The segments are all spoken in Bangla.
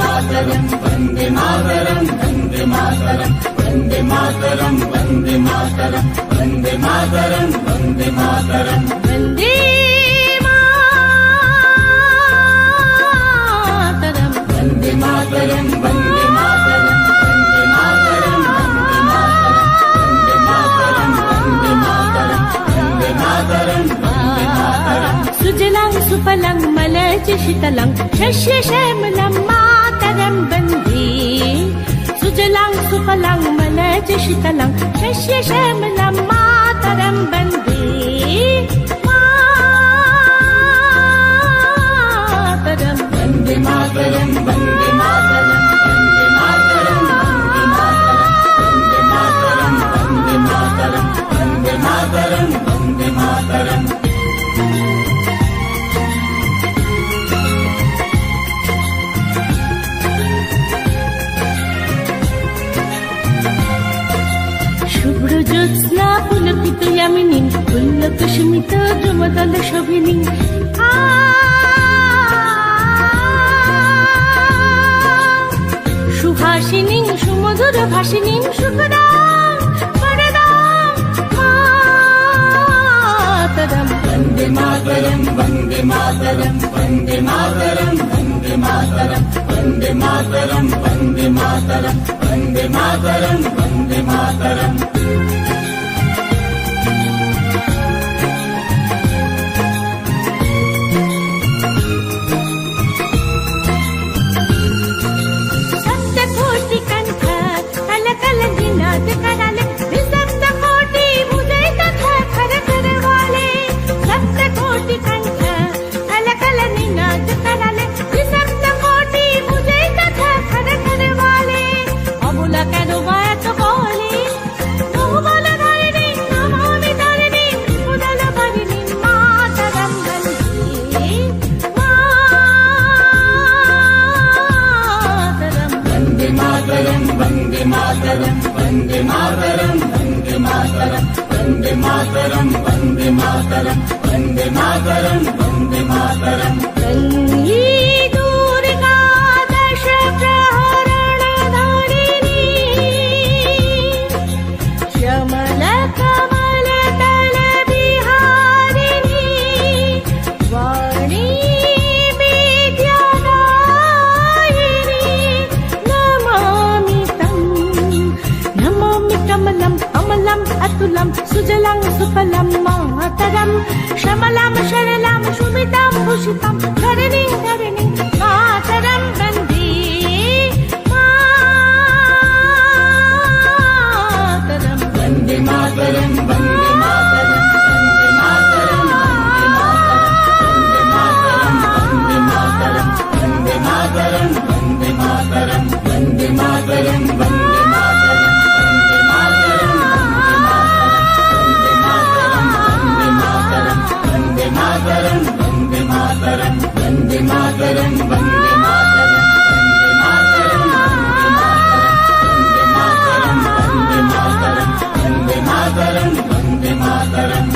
मातरम वंदे मातरम वंदे मातरम वंदे मातरम वंदे मातरम वंदे मातरम वंदे मातरम वंदे मातरम वंदे मातरम वंदे मातरम वंदे मातरम वंदे मातरम वंदे मातरम वंदे मातरम सुजलां सुफलां मलयज शीतलां शस्य श्यामलां मातरं वन्दे सुजलां सुफलां मलयज शीतलां शस्य श्यामलां मातरं वन्दे मातरं वंदे मातरम वंदे मातरम वंदे मातरम वंदे मातरम वंदे मातरम वंदे मातरम वंदे मातरम শুভ্র জ্যোৎস্না পুলকিত ইয়ামিনী পুল্লক স্মিত ধ্রুবদল শোভিনী সুহাসিনী সুমধুর ভাসিনী সুখদাং বরদাং মাতরম वंदे मातरम वंदे मातरम वंदे मातरम वंदे मातरम वंदे मातरम वंदे मातरम वंदे मातरम वंदे मातरम सप्तकोटि कंठ कल कल निनाद कराले सप्त कोटि मुझे तथा खर खर वाले सप्तकोटि कंठ कल कल निनाद कराले सप्त कोटि मुझे तथा खर खर वाले अबुला केनो माया तो बोले बहु बल धारिणी नमामि धारिणी उदल भरिणी मातरं वन्दे मातरं वंदे मातरम वंदे मातरम वंदे मातरम वंदे मातरम वंदे मातरम वंदे मातरम वंदे मातरम वन्दे दुर्गा दश प्रहरणधारिणी श्यामल कमल दल विहारिणी वाणी विद्यादायिनी नमामि तं नमामि कमलं अमलं अतुलं सुजलं सुफलं मातरं श्यामलां शरलां शुमितां भूषितां धरणीं धरणीं मातरं वन्दे मातरं वंदे मातरम वंदे मातरम वंदे मातरम वंदे मातरम वंदे मातरम वंदे मातरम वंदे मातरम वंदे मातरम वंदे मातरम वंदे मातरम वंदे मातरम वंदे मातरम वंदे मातरम वंदे मातरम वंदे मातरम वंदे मातरम वंदे मातरम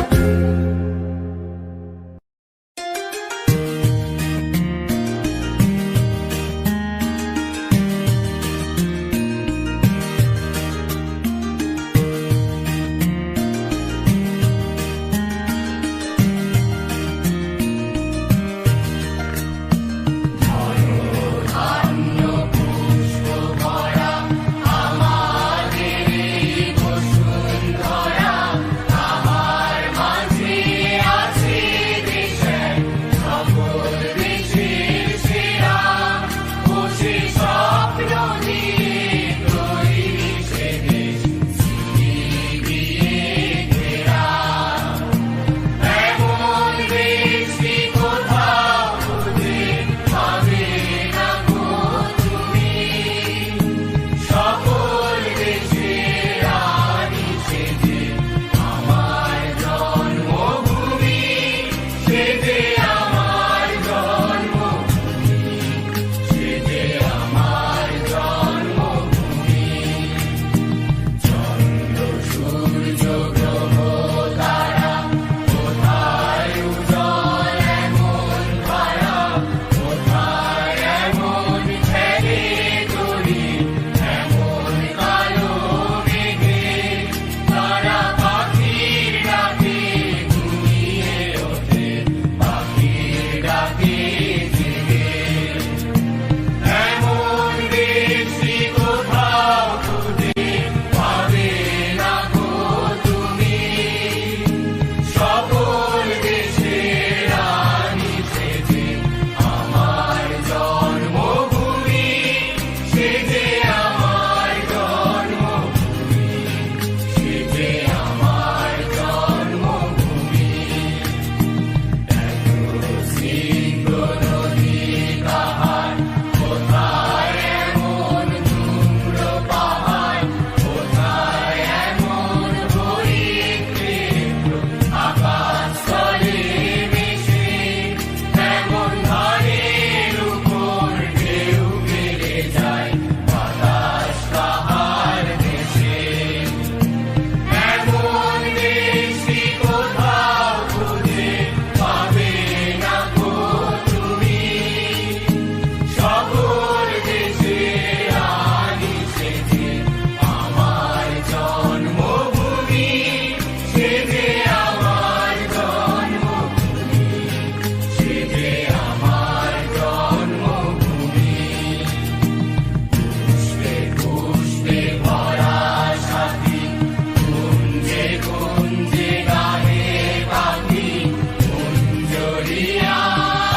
করিয়া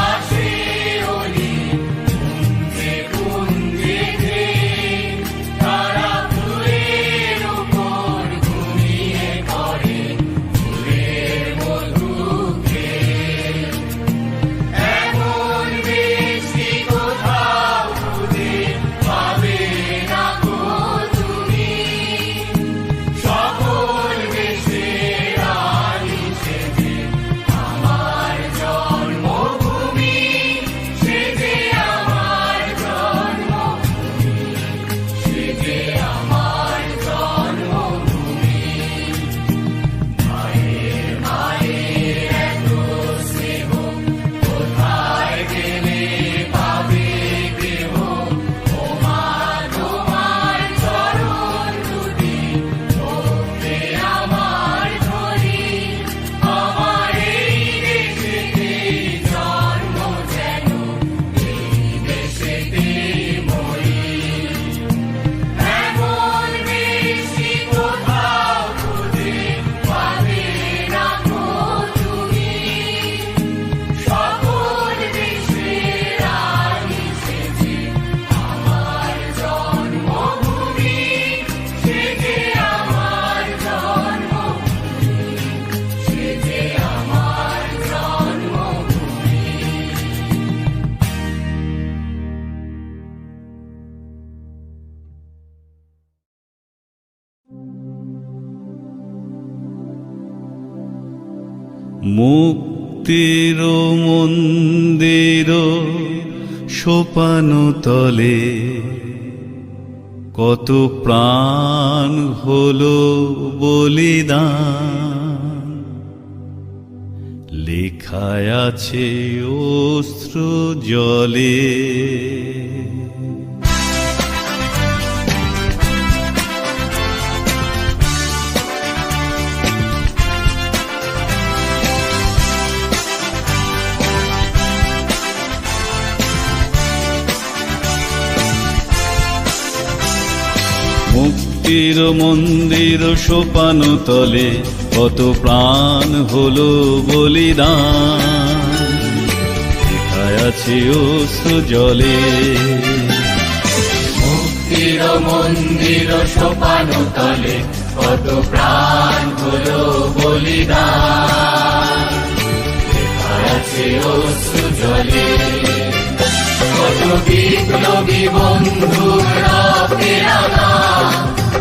আসে অলি কুঞ্জে কুঞ্জে তারা ফুলের উপর ঘুমিয়ে করে ফুলের মধুকে এমন বৃষ্টি কোথাও খুঁজে পাবে না গো তুমি সকল দেশের রানী সেজে আমার জন্মভূমি সেজে আমার জন্মভূমি সেজে আমার জন্মভূমি মায়ের মায়ের এত স্নেহ কোথায় গেলে পাবে গৃহ ও মা তোমার চরণ দুটি ধরতে আমার ধরি আমার এই দেশেতে জন্ম যেন এই দেশেতে মরি এমন বৃষ্টি কোথাও খুঁজে পাবে না গো তুমি সকল দেশের রানী সেজে আমার জন্মভূমি সেজে আমার জন্মভূমি সেজে আমার জন্মভূমি মুক্তির মন্দির সোপান তলে কত প্রাণ হলো বলিদান লেখায় আছে অশ্র জলে মুক্তির মন্দির সোপান তলে কত প্রাণ হলো বলিদান লেখায় আছে অশ্র জলে মুক্তির মন্দির সোপান তলে কত প্রাণ হলো বলিদান লেখা আছে অশ্রু জলে কত বিপ্লবী বন্ধুর রক্তে রাঙা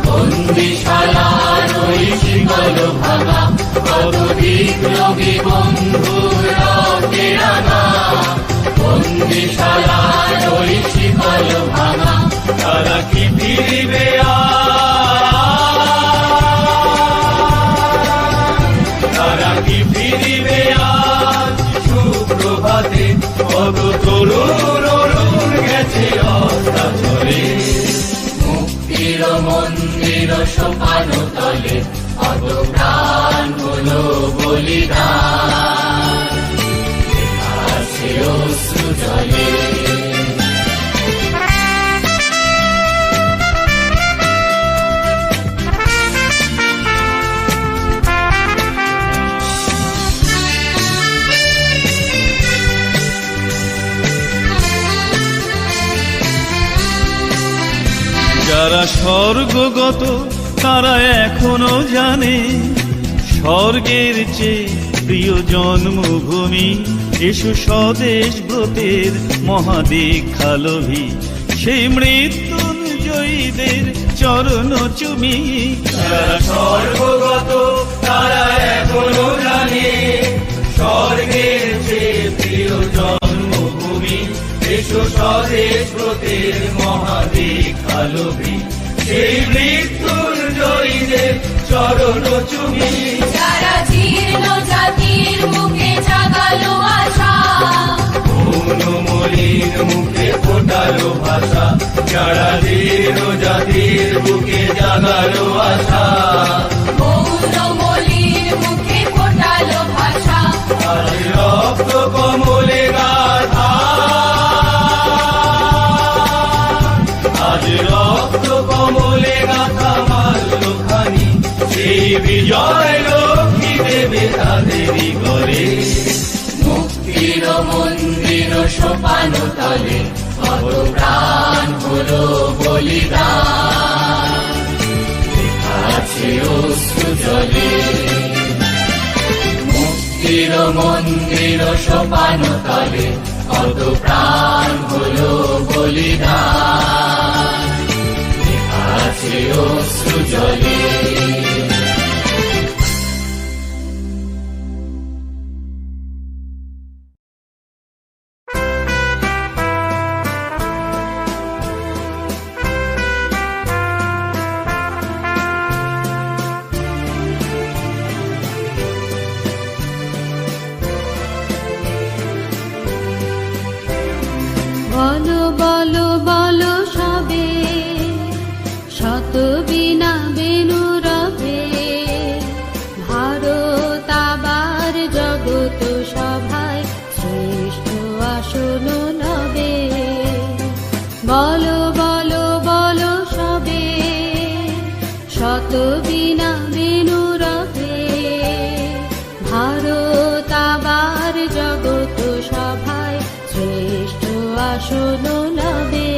বন্দিশালার ওই শিকল ভাঙা কত বিপ্লবী বন্ধুর রক্তে রাঙা বন্দিশালার ওই শিকল ভাঙা তারা কি ফিরিবে তারা কি ফিরিবে আজ সুপ্রভাতে কত তরুণ অরুণ গেছে অস্তাচলে মুক্তির মন্দির সোপান তলে কত প্রাণ হলো বলিদান লেখা আছে অশ্রু জলে যারা স্বর্গগত তারা এখনো জানে স্বর্গের চেয়ে প্রিয় জন্মভূমি এসো স্বদেশ ব্রতের মহাদীক্ষালোভী সেই মৃত্যুঞ্জয়ীদের চরণ চুমি যারা স্বর্গগত তারা এখনো জানে স্বর্গের চেয়ে প্রিয় জন্মভূমি এসো স্বদেশ ব্রতের মহাদীক্ষালোভী সেই মৃত্যুঞ্জয়ীদের চরণ চুমি যারা জীর্ণ জাতির মুখে জাগালো আশা মলিন মুখে ফোটালো ভাষা যারা জীর্ণ জাতির বুকে জাগালো আশা মৌনমলির মুখে ফোটালো ভাষা আজ রক্ত কমলে গাথা আজ রক্ত কমলে গাথা মাল্যখানি সেই বিজয় লক্ষ্মী দেবে তাদেরই করে মুক্তি মুক্তির মন্দির সোপান তলে কত প্রাণ হলো বলিদান, লেখা আছে অশ্রু জলে। মুক্তির মন্দির সোপান তলে কত প্রাণ হলো বলিদান, লেখা আছে অশ্রু জলে। বলো বলো বলো সবে, শত বীণা বেণু রবে, ভারত আবার জগৎ সভায় শ্রেষ্ঠ আসন লবে। বলো বলো বলো সবে, শত বীণা বেণু রবে, ভারত আবার জগৎ সভায় শ্রেষ্ঠ আসন লবে।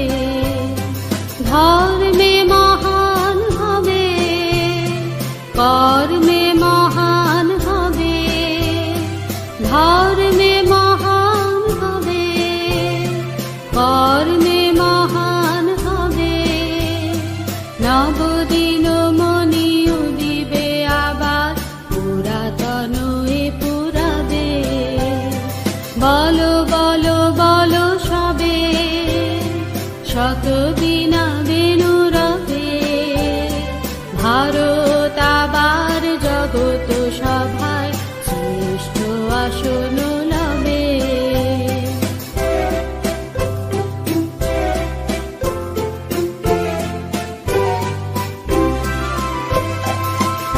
ধর্মে মহান হবে, কর্মে মহান হবে, ধর্মে মহান হবে, কর্মে মহান হবে। নবদিন মনি উদিবে আবার, পুরাতন এ পুরাবে। বলো বলো বলো সবে, শত বীণা বেণু রবে, ভারত আবার জগৎ সভায় শ্রেষ্ঠ আসন লবে।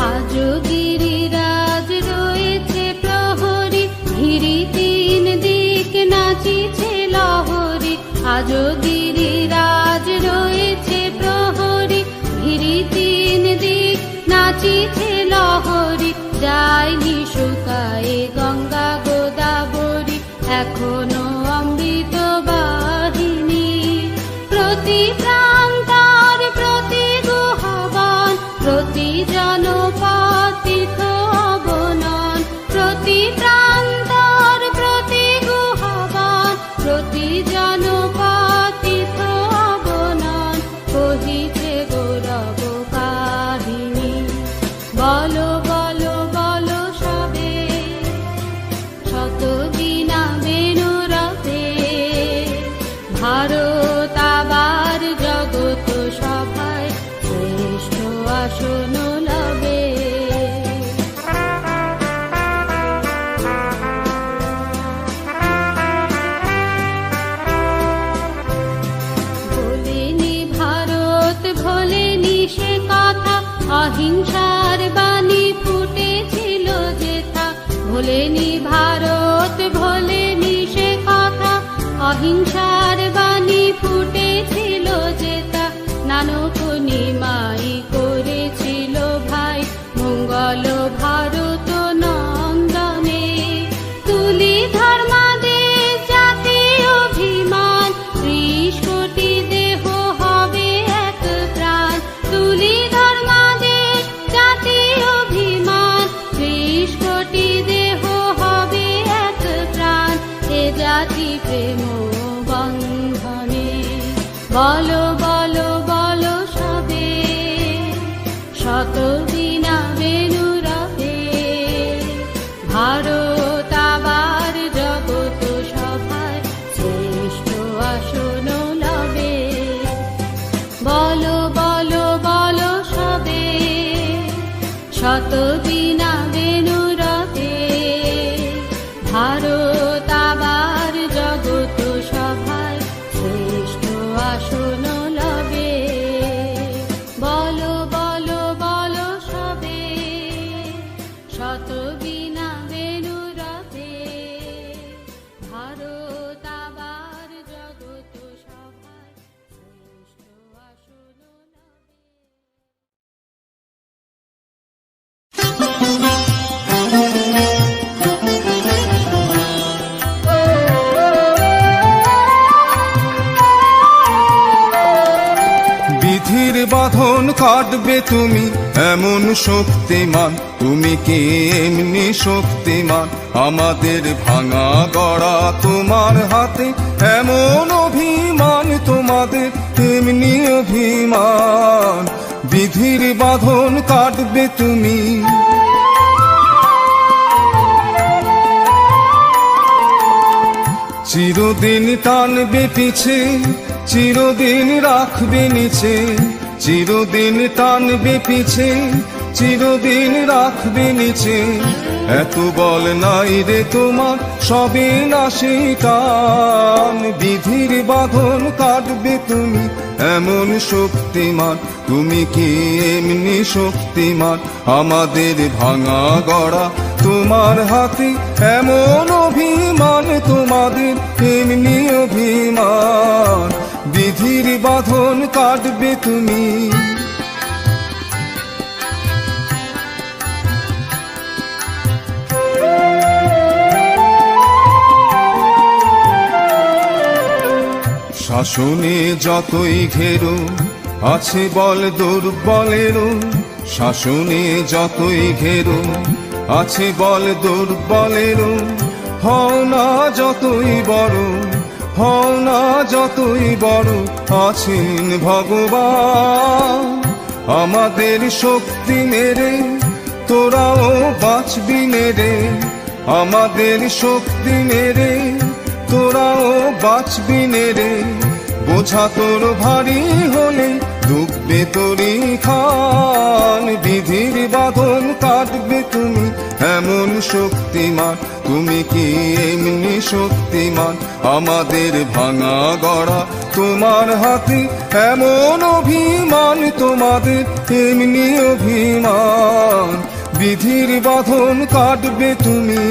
আজ গিরিরাজ রয়েছে প্রহরী, ঘিরি তিন দিক নাচিছে লহরী। আজ গিরিরাজ রয়েছে প্রহরী, ঘিরি তিন দিক নাচিছে লহরী। যায়নি শুকায়ে গঙ্গা গোদাবরী, এখনো অমৃত বাহিনী। প্রতি প্রান্তর প্রতি গুহবন, প্রতি জনপদ তীর্থ অবনন। প্রতি প্রান্তর প্রতি গুহবন, প্রতি জনপদ তীর্থ অবনন। কহিছে গৌরব কাহিনী। বলো বলো বলো সবে, শত বীণা বেণু রবে, ভারত আবার জগৎ সভায় শ্রেষ্ঠ আসন লবে। ভোলেনি ভারত ভোলেনি সে কথা, অহিংসার বাণী ফুটেছিল যেথা। ভোলেনি ভারত ভোলেনি সে কথা, অহিংসার বাণী ফুটেছিল যেথা। নানক নিমাই করেছিল ভাই মঙ্গল ভারত নন্দনে। তুলি ধর্মাদেশ জাতীয় অভিমান, 30 কোটি দেহ হবে এক প্রাণ। তুলি ধর্মাদেশ জাতীয় অভিমান, 30 কোটি দেহ হবে এক প্রাণ। এ জাতি প্রেম বন্ধনে। বলো বলো বলো সবে, শত বীণা বেণু রবে, ভারত আবার জগৎ সভায় শ্রেষ্ঠ আসন লবে। বলো বলো বলো সবে, শত বীণা বেণু রবে, ভারত আবার জগৎ সভায় শ্রেষ্ঠ আসন লবে। বলো বলো বলো কাটবে তুমি এমন শক্তিমান, তুমি কি এমনি শক্তিমান? আমাদের ভাঙা গড়া তোমার হাতে, এমন অভিমান তোমাদের এমনি অভিমান। বিধির বাঁধন কাটবে তুমি, চিরদিন টানবে পিছে, চিরদিন রাখবে নিচে। চিরদিন টানবে পিছে, চিরদিন রাখবে নিচে। এত বল নাই রে তোমার, সবে নাশি টান। বিধির বাঁধন কাটবে তুমি এমন শক্তিমান, তুমি কি এমনি শক্তিমান? আমাদের ভাঙা গড়া তোমার হাতে, এমন অভিমান তোমাদের এমনি অভিমান। বিধির বাঁধন কাটবে তুমি, শাসনে যতই ঘেরো আছে বল দুর্বলেরও। শাসনে যতই ঘেরো আছে বল দুর্বলেরও। হও না যতই বড়, হও না যতই বড়, আছেন ভগবান। আমাদের শক্তি মেরে তোরাও বাঁচবি মেরে, আমাদের শক্তি মেরে তোরাও বাঁচবি রে। বোঝা তোর ভারী হলে ডুববে তোরই খান। বিধির বাঁধন কাটবে তুমি এমন শক্তিমান, তুমি কি এমনি শক্তিমান? আমাদের ভাঙা গড়া তোমার হাতে, এমন অভিমান তোমাদের এমনি অভিমান। বিধির বাঁধন কাটবে তুমি।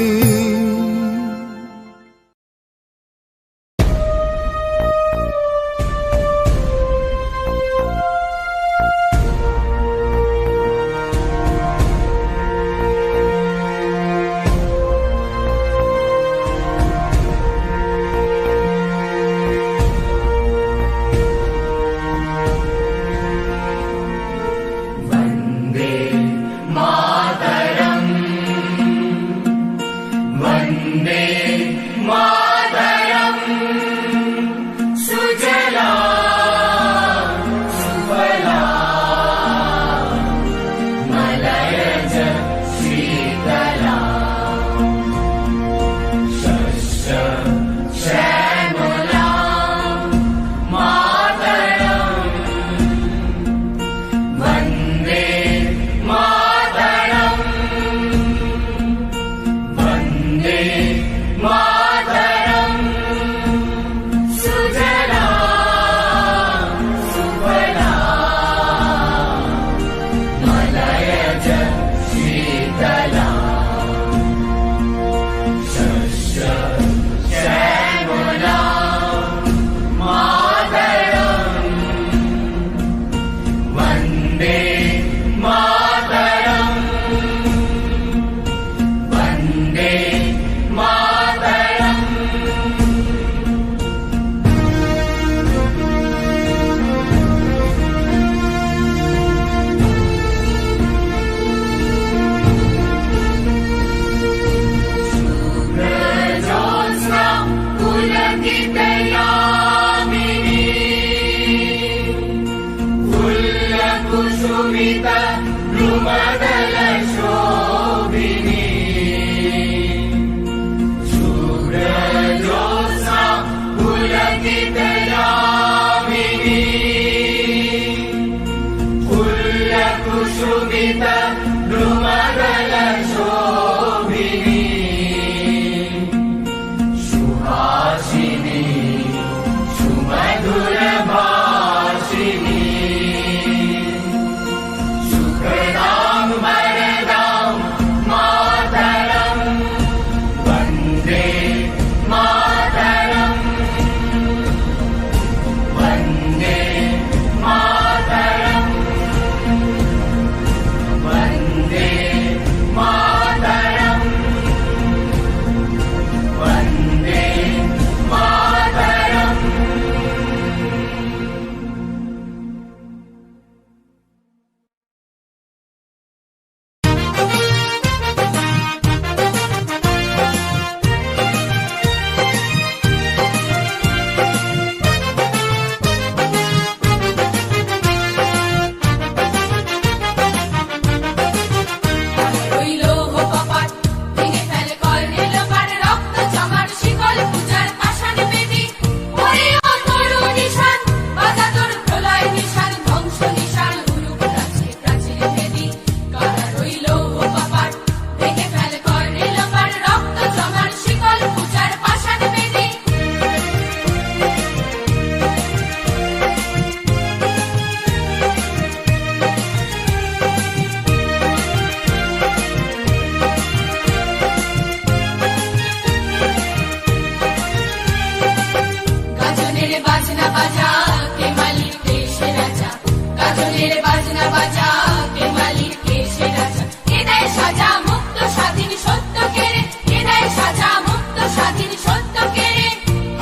মনের বাজনা বাজা কে মালিক কে সে রাজা কে দেয় সাজা মুক্ত স্বাধীন সত্য কেড়ে কে দেয় সাজা মুক্ত স্বাধীন সত্য কেড়ে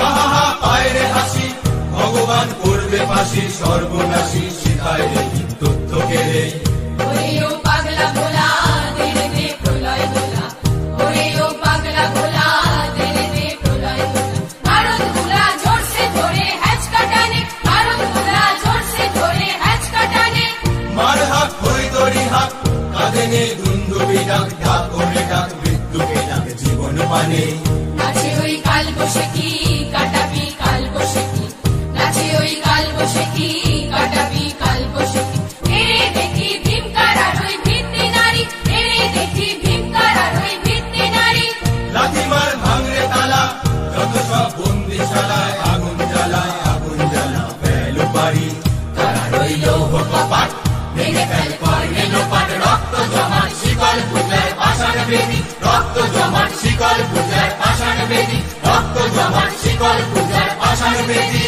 আহা পায়রে হাসি ভগবান করবে ফাঁসি সর্বনাশী শিখায় রে তথ্য কেড়ে ওরে ও পাগলা ভোলা দেরে দে প্রলয় দোলা ওরে ও পাগলা ভোলা দেরে দে প্রলয় দোলা ভারত ভোলা জোরসে ধরে হ্যাচ কাটানে ভারত ভোলা জোরসে ধরে হ্যাচ কাটানে মার হাক হই দড়ি হাক কাঁধে নেই দুন্দুবি ডাক ডাক ওরে ডাক মৃত্যুকে ডাক জীবন মানে নাচে ওই কাল বসে কি কাটাবি কাল বসে কি নাচে ওই কাল বসে কি কাটাবি কাল বসে কি এরে দেখি ভীমকার আর ওই ভিত্তি নারী এরে দেখি ভীমকার আর ওই ভিত্তি নারী লাথি মার ভাঙরে তালা যত সব বন্দিশালায় আগুন জ্বালা ফেল পারি তারা রইল কপাট ভেঙে ফেল করে লোপাট রক্ত জমাট শিকল পুজলার পাষাণ বেদি রক্ত জমাট শিকল পুজলার পাষাণ বেদি রক্ত জমাট শিকল পুজলার পাষাণ বেদি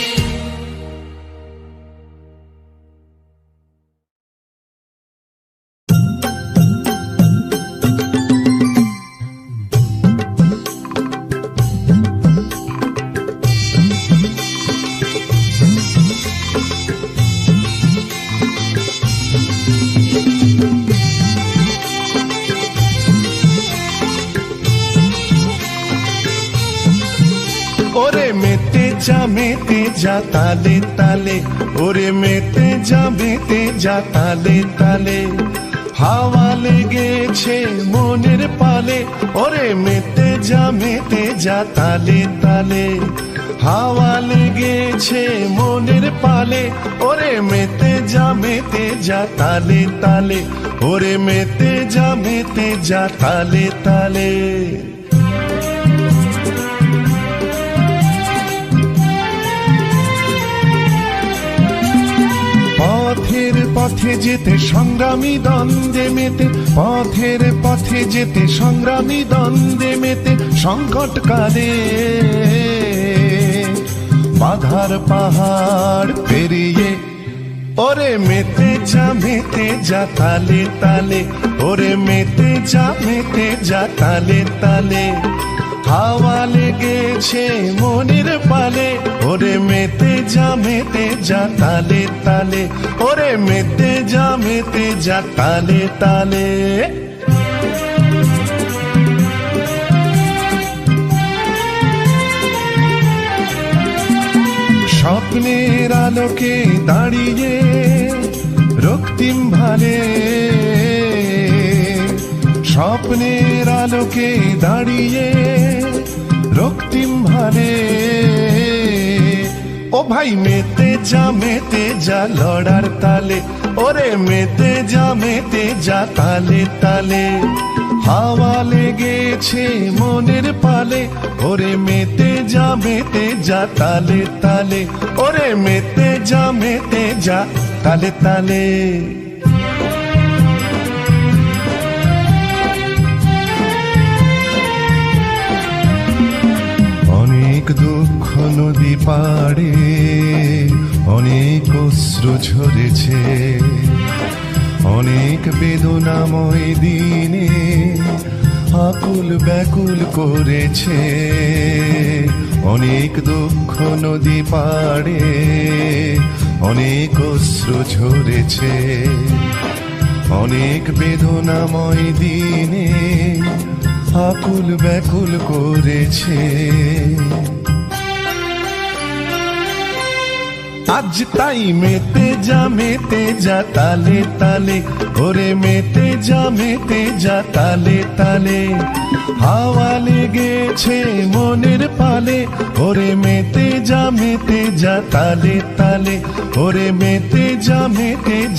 ওরে মেতে যা তালে তালে ওরে মেতে যা তালে তালে হাওয়া লেগেছে মনের পালে ওরে মেতে যা তালে তালে হাওয়া লেগেছে মনের পালে ওরে মেতে যা তালে তালে ওরে মেতে যা তালে তালে পথের পথে যেতে সংগ্রামী দ্বন্দ্বে মেতে পথের পথে যেতে সংগ্রামী দ্বন্দ্বে মেতে সংকট কালে বাধার পাহাড় পেরিয়ে ওরে মেতে যা তালে তালে ওরে মেতে যা তালে তালে হাওয়া লেগেছে মনের পালে ওরে মেতে যা তালে তালে ওরে মেতে যা তালে তালে স্বপ্নের আলোকে দাঁড়িয়ে রক্তিম ভালে স্বপ্নের আলোকে দাঁড়িয়ে রক্তিম ভালে ও ভাই মেতে যা লড়ার তালে ওরে মেতে যা তালে তালে হাওয়া লেগেছে মনের পালে ওরে মেতে যা তালে তালে ওরে মেতে যা তালে তালে অনেক দুঃখ নদী পাড়ে অনেক অশ্রু ঝরেছে অনেক বেদনাময় দিনে আকুল ব্যাকুল করেছে অনেক দুঃখ নদী পাড়ে অনেক অশ্রু ঝরেছে অনেক বেদনাময় দিনে আকুল ব্যাকুল করেছে আজ তাই মেতে যা তালে তালে ওরে মেতে যা তালে তালে হাওয়া লেগেছে মনের পালে ওরে মেতে যা তালে তালে ওরে মেতে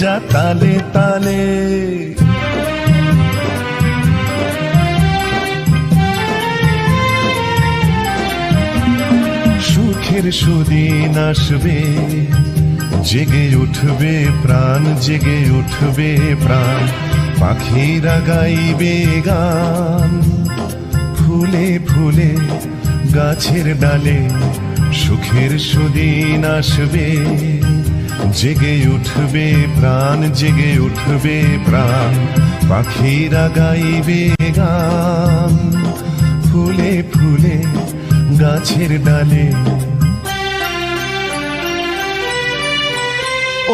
যা তালে তালে সুখের সুদিন আসবে জেগে উঠবে প্রাণ জেগে উঠবে প্রাণ পাখিরা গাইবে গান ফুলে ফুলে গাছের ডালে সুখের সুদিন আসবে জেগে উঠবে প্রাণ, জেগে উঠবে প্রাণ, পাখিরা গাইবে গান, ফুলে ফুলে গাছের ডালে।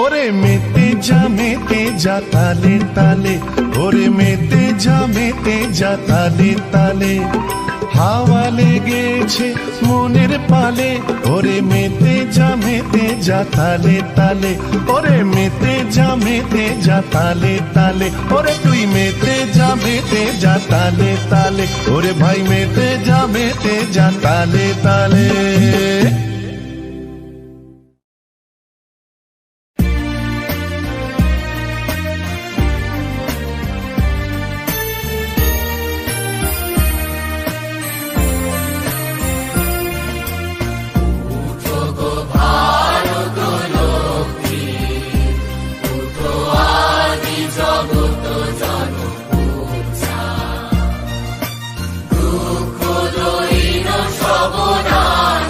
ওরে মেতে যা তালে তালে, ওরে মেতে যা তালে তালে, হাওয়া লেগেছে মনের পালে, ওরে মেতে যা তালে তালে, ওরে মেতে যা তালে তালে, ওরে তুই মেতে যা তালে তালে, ওরে ভাই মেতে যা তালে তালে। সর্বনাশ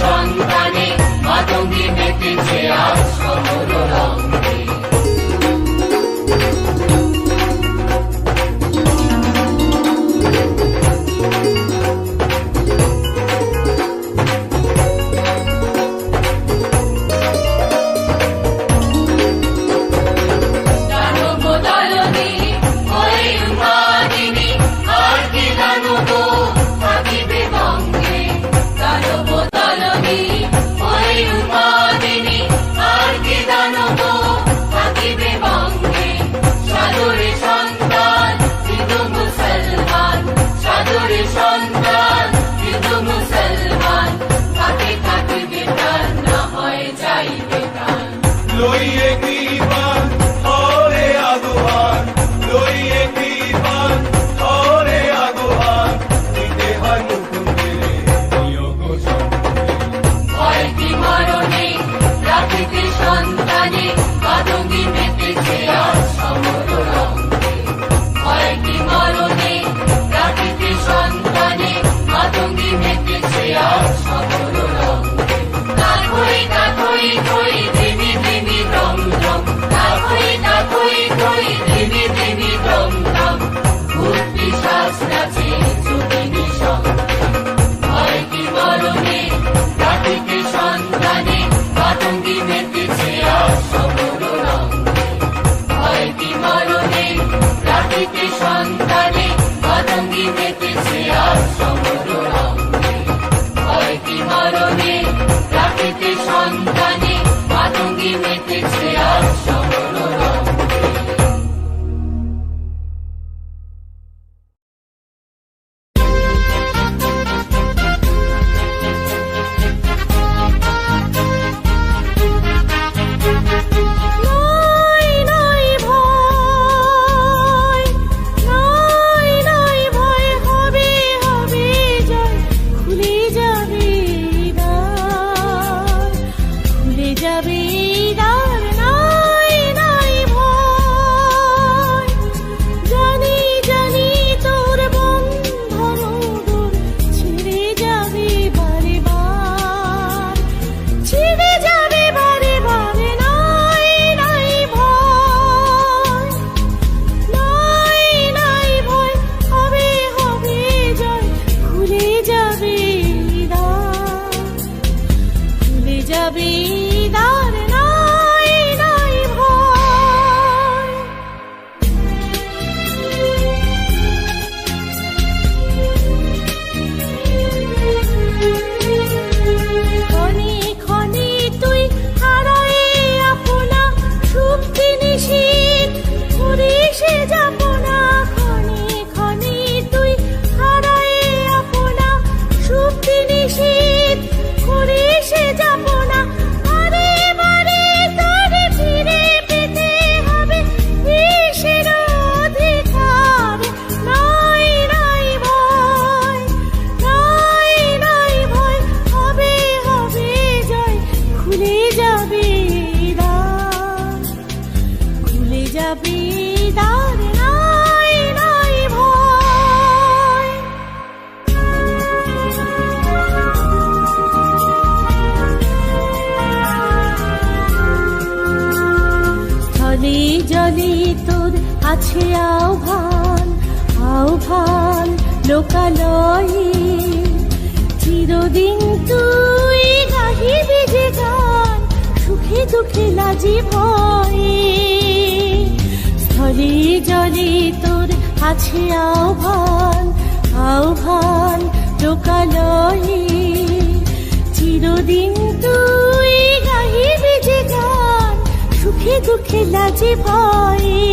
সন্তানে মাতঙ্গী মেতেছে আজ সমর রঙে। লইয়ে কৃপান হরে আগুহান, লইয়ে কৃপান হরে আগুহান, দিতে হয় মুকুন্দের নিয়োগ ভয়টি মরণে রাখিতে সন্তানে মাতঙ্গী মেতেছে আজ সমর রঙে। ভয়টি মরণে রাখিতে সন্তানে মাতঙ্গী মেতেছে আজ সমর রঙে। তাকই তাকই কই ধিমি ধিমি দম দম, তাকই তাকই কই ধিমি ধিমি দম দম, ভূত পিশাচ নাচে যোগিনী সঙ্গে। ভয়টি মরণে রাখিতে সন্তানে মাতঙ্গী মেতেছে আজ সমর রঙে। ভয়টি মরণে রাখিতে সন্তানে মাতঙ্গী মেতেছে আজ সমর রঙে। ভয়টি মরণে রাখিতে সন্তানে মাতঙ্গী মেতেছে আজ সমর রঙে। নাই নাই ভয়, নাই নাই ভয়, হবে হবে জয়, খুলে যাবে দ্বার, খুলে যাবে দ্বার। নাই নাই ভয়, জানি জানি তোর বন্ধন দূর ছিঁড়ে যাবে বারে বার, ছিঁড়ে যাবে বারে বারে। নাই নাই ভয়, নাই নাই ভয়, হবে হবে জয়, খুলে যাবে দ্বার, খুলে যাবে দ্বার। নাই নাই ভয়। ক্ষণে ক্ষণে তুই হারায়ে আপনা, সুপ্তি নিশীথ করে সে যাপনা। ক্ষণে ক্ষণে তুই হারায়ে আপনা, সুপ্তি নিশীথ করে সে যাপনা। বারে বারে তোরে ফিরে পেতে হবে ঈশের অধিকার। নাই নাই ভয়, নাই নাই ভয়, হবে হবে জয়, খুলে যাবে দ্বার, খুলে যাবে দ্বার। নাই নাই ভয়। স্থলে জলে তোর আছে আহ্বান, আহ্বান লোকালয়ে। চিরদিন তুই গাহিবি যে গান, সুখে দুঃখে লাজি ভয়ে। স্থলে জলে তোর আছে আহ্বান, আহ্বান লোকালয়ে। চিরদিন তুই গাহিবি যে গান, সুখে দুঃখে লাজে ভয়ে।